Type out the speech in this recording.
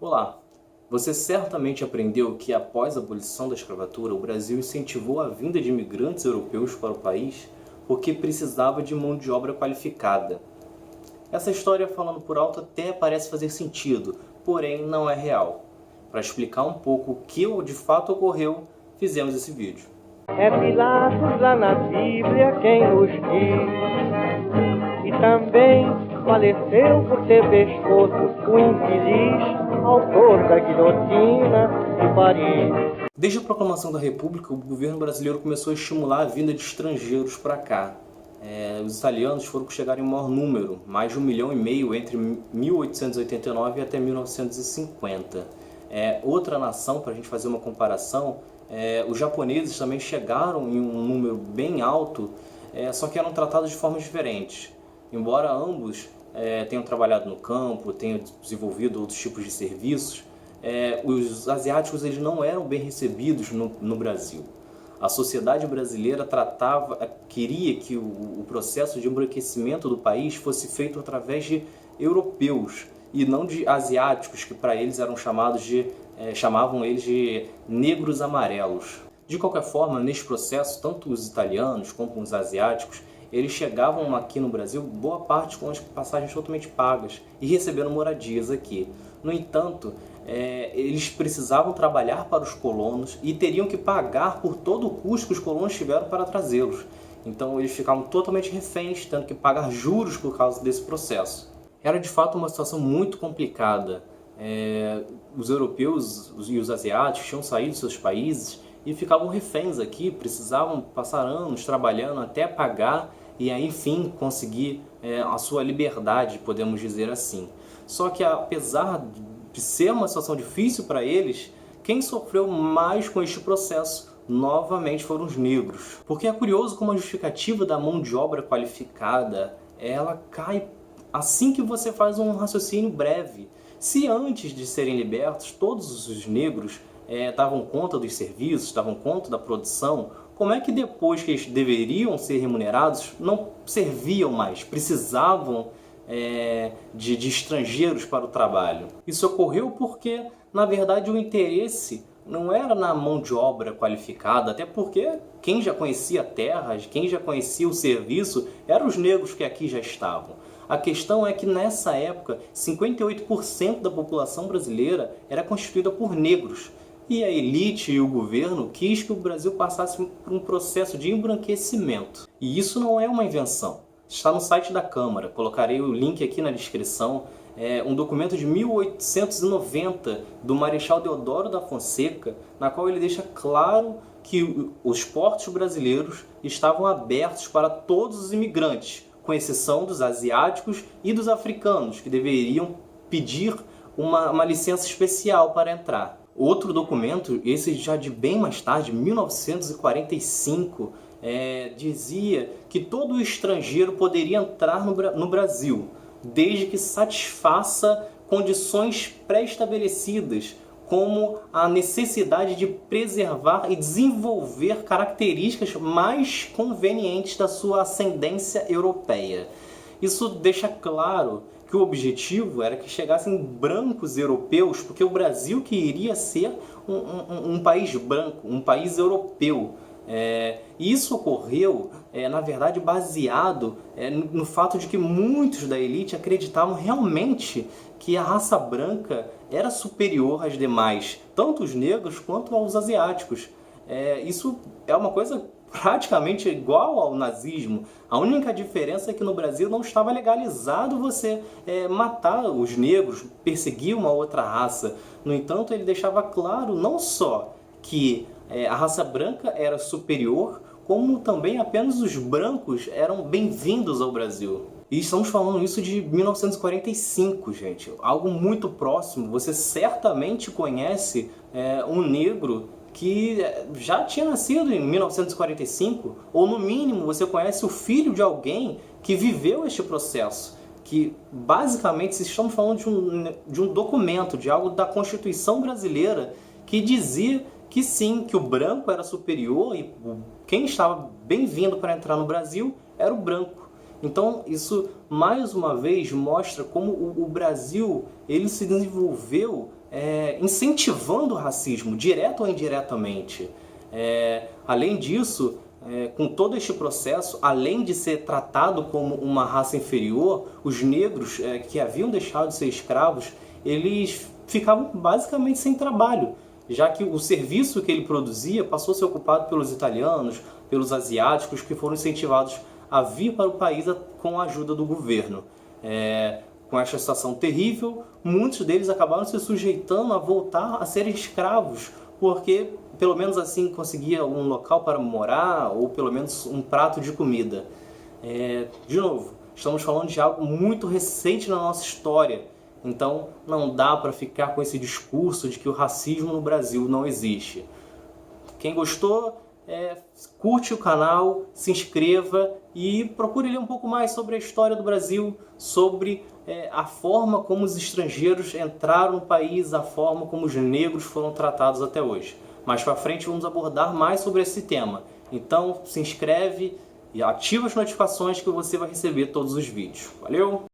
Olá! Você certamente aprendeu que após a abolição da escravatura, o Brasil incentivou a vinda de imigrantes europeus para o país porque precisava de mão de obra qualificada. Essa história, falando por alto, até parece fazer sentido, porém não é real. Para explicar um pouco o que de fato ocorreu, fizemos esse vídeo. É Pilatos lá na Bíblia quem nos diz, e também faleceu por ter pescoço o infeliz autor da guilhotina de Paris. Desde a proclamação da República, o governo brasileiro começou a estimular a vinda de estrangeiros para cá. Os italianos foram que chegaram em maior número, mais de 1,5 milhão entre 1889 e até 1950. Outra nação, para a gente fazer uma comparação, os japoneses também chegaram em um número bem alto, só que eram tratados de formas diferentes. Embora ambos tenham trabalhado no campo, tenham desenvolvido outros tipos de serviços, os asiáticos eles não eram bem recebidos no Brasil. A sociedade brasileira queria que o processo de embranquecimento do país fosse feito através de europeus e não de asiáticos, que para eles eram chamavam eles de negros amarelos. De qualquer forma, neste processo, tanto os italianos como os asiáticos, eles chegavam aqui no Brasil, boa parte com as passagens totalmente pagas e recebendo moradias aqui. No entanto, eles precisavam trabalhar para os colonos e teriam que pagar por todo o custo que os colonos tiveram para trazê-los. Então eles ficavam totalmente reféns, tendo que pagar juros por causa desse processo. Era de fato uma situação muito complicada. Os europeus e os asiáticos tinham saído dos seus países e ficavam reféns aqui, precisavam passar anos trabalhando até pagar e aí, enfim, conseguir a sua liberdade, podemos dizer assim. Só que apesar de ser uma situação difícil para eles, quem sofreu mais com este processo novamente foram os negros. Porque é curioso como a justificativa da mão de obra qualificada, ela cai assim que você faz um raciocínio breve. Se antes de serem libertos todos os negros davam conta dos serviços, davam conta da produção, como é que depois que eles deveriam ser remunerados, não serviam mais, precisavam de estrangeiros para o trabalho? Isso ocorreu porque, na verdade, o interesse não era na mão de obra qualificada, até porque quem já conhecia a terra, quem já conhecia o serviço, eram os negros que aqui já estavam. A questão é que nessa época, 58% da população brasileira era constituída por negros. E a elite e o governo quis que o Brasil passasse por um processo de embranquecimento. E isso não é uma invenção. Está no site da Câmara, colocarei o link aqui na descrição. É um documento de 1890 do Marechal Deodoro da Fonseca, na qual ele deixa claro que os portos brasileiros estavam abertos para todos os imigrantes, com exceção dos asiáticos e dos africanos, que deveriam pedir uma licença especial para entrar. Outro documento, esse já de bem mais tarde, 1945, dizia que todo estrangeiro poderia entrar no Brasil, desde que satisfaça condições pré-estabelecidas, como a necessidade de preservar e desenvolver características mais convenientes da sua ascendência europeia. Isso deixa claro que o objetivo era que chegassem brancos europeus, porque o Brasil queria ser um país branco, um país europeu. E isso ocorreu, na verdade, baseado no fato de que muitos da elite acreditavam realmente que a raça branca era superior às demais, tanto os negros quanto aos asiáticos. Isso é uma coisa praticamente igual ao nazismo. A única diferença é que no Brasil não estava legalizado você matar os negros, perseguir uma outra raça. No entanto, ele deixava claro não só que a raça branca era superior, como também apenas os brancos eram bem-vindos ao Brasil. E estamos falando isso de 1945, gente. Algo muito próximo. Você certamente conhece um negro que já tinha nascido em 1945, ou no mínimo você conhece o filho de alguém que viveu este processo, que basicamente estamos falando de um documento, de algo da Constituição brasileira, que dizia que sim, que o branco era superior e quem estava bem-vindo para entrar no Brasil era o branco. Então isso mais uma vez mostra como o Brasil ele se desenvolveu incentivando o racismo, direto ou indiretamente. Além disso, com todo este processo, além de ser tratado como uma raça inferior, os negros que haviam deixado de ser escravos, eles ficavam basicamente sem trabalho, já que o serviço que ele produzia passou a ser ocupado pelos italianos, pelos asiáticos, que foram incentivados a vir para o país com a ajuda do governo. Com esta situação terrível, muitos deles acabaram se sujeitando a voltar a serem escravos, porque pelo menos assim conseguia um local para morar ou pelo menos um prato de comida. De novo, estamos falando de algo muito recente na nossa história, então não dá para ficar com esse discurso de que o racismo no Brasil não existe. Quem gostou, curte o canal, se inscreva e procure ler um pouco mais sobre a história do Brasil, sobre a forma como os estrangeiros entraram no país, a forma como os negros foram tratados até hoje. Mais para frente vamos abordar mais sobre esse tema. Então se inscreve e ativa as notificações que você vai receber todos os vídeos. Valeu!